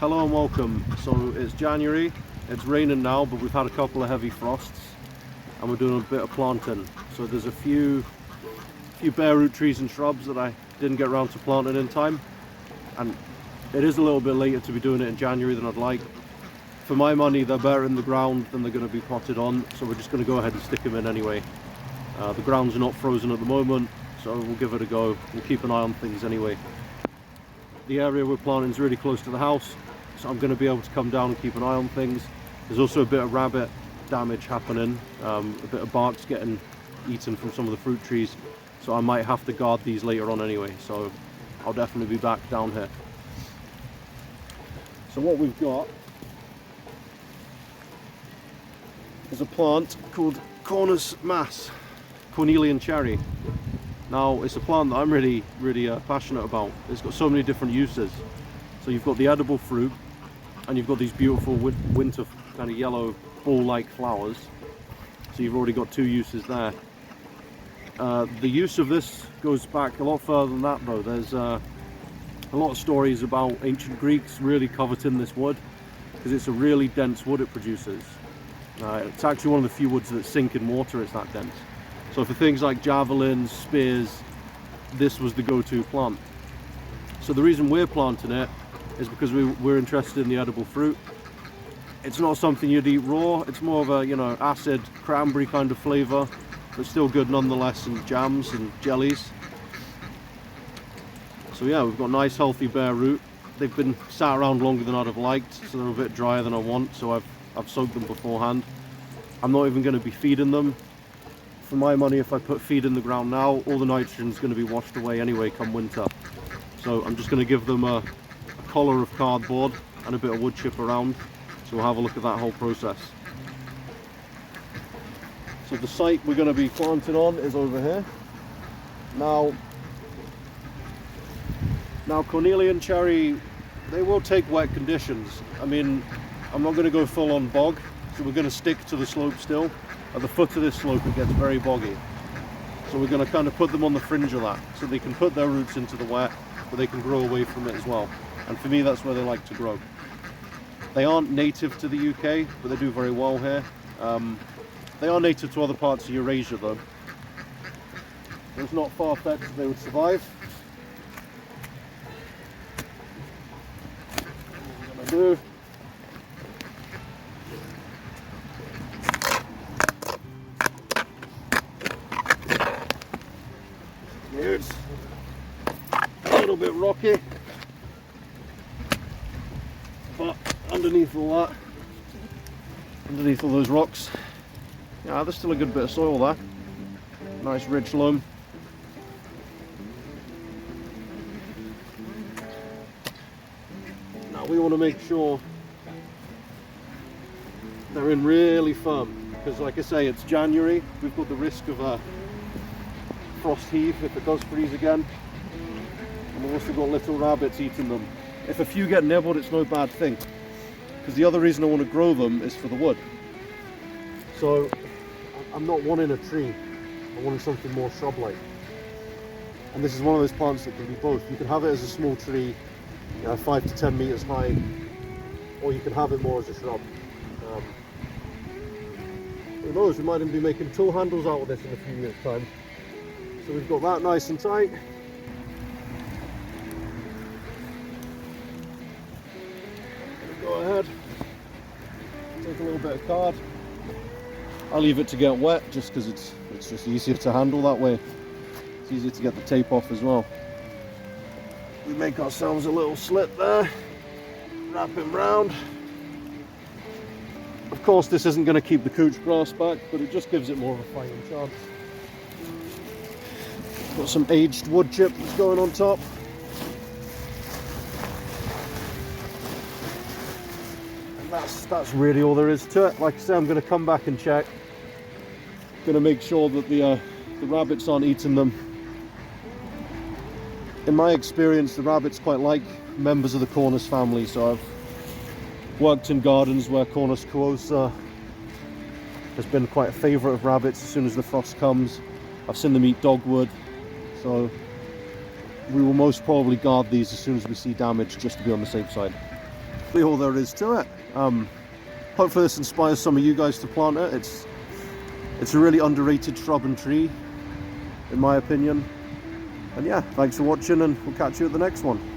Hello and welcome. So it's January, it's raining now, but we've had a couple of heavy frosts and we're doing a bit of planting. So there's a few bare root trees and shrubs that I didn't get around to planting in time, and it is a little bit later to be doing it in January than I'd like. For my money, they're better in the ground than they're going to be potted on, so we're just going to go ahead and stick them in anyway. The grounds are not frozen at the moment, so we'll give it a go. We'll keep an eye on things anyway. The area we're planting is really close to the house, so I'm going to be able to come down and keep an eye on things. There's also a bit of rabbit damage happening, a bit of bark's getting eaten from some of the fruit trees, so I might have to guard these later on anyway, so I'll definitely be back down here. So what we've got is a plant called Cornus mass, cornelian cherry. Now it's a plant that I'm really passionate about. It's got so many different uses. So you've got the edible fruit, and you've got these beautiful winter kind of yellow ball-like flowers. So you've already got two uses there. The use of this goes back a lot further than that though. There's a lot of stories about ancient Greeks really coveting this wood because it's a really dense wood it produces. It's actually one of the few woods that sink in water, it's that dense. So for things like javelins, spears, this was the go-to plant. So the reason we're planting it is because we're interested in the edible fruit. It's not something you'd eat raw, it's more of a, acid cranberry kind of flavour, but still good nonetheless in jams and jellies. So yeah, we've got nice healthy bare root. They've been sat around longer than I'd have liked, so they're a bit drier than I want, so I've soaked them beforehand. I'm not even going to be feeding them. For my money, if I put feed in the ground now, all the nitrogen is going to be washed away anyway come winter. So I'm just going to give them a collar of cardboard and a bit of wood chip around, so we'll have a look at that whole process. So the site we're going to be planting on is over here. Now cornelian cherry, they will take wet conditions. I mean, I'm not going to go full on bog, so we're going to stick to the slope still. At the foot of this slope it gets very boggy, so we're going to kind of put them on the fringe of that so they can put their roots into the wet, but they can grow away from it as well. And for me, that's where they like to grow. They aren't native to the UK, but they do very well here. They are native to other parts of Eurasia though, so it's not far-fetched that they would survive. What we're going to do, it's a little bit rocky, but underneath all those rocks, yeah, there's still a good bit of soil there. Nice rich loam. Now we want to make sure they're in really firm, because like I say, it's January, we've got the risk of a frost heave if it does freeze again, and we've also got little rabbits eating them. If a few get nibbled, it's no bad thing, because the other reason I want to grow them is for the wood. So I'm not wanting a tree, I'm wanting something more shrub-like, and this is one of those plants that can be both. You can have it as a small tree, 5 to 10 meters high, or you can have it more as a shrub. Who knows, we might even be making tool handles out of this in a few years time. So we've got that nice and tight. Go ahead, take a little bit of card. I'll leave it to get wet just because it's just easier to handle that way. It's easier to get the tape off as well. We make ourselves a little slit there, wrap him round. Of course this isn't going to keep the couch grass back, but it just gives it more of a fighting chance. Got some aged wood chip that's going on top. And that's really all there is to it. Like I say, I'm going to come back and check. Going to make sure that the rabbits aren't eating them. In my experience, the rabbits quite like members of the Cornus family, so I've worked in gardens where Cornus coosa has been quite a favourite of rabbits as soon as the frost comes. I've seen them eat dogwood. So we will most probably guard these as soon as we see damage, just to be on the safe side. really all there is to it. Hopefully this inspires some of you guys to plant it. It's a really underrated shrub and tree, in my opinion. And yeah, thanks for watching, and we'll catch you at the next one.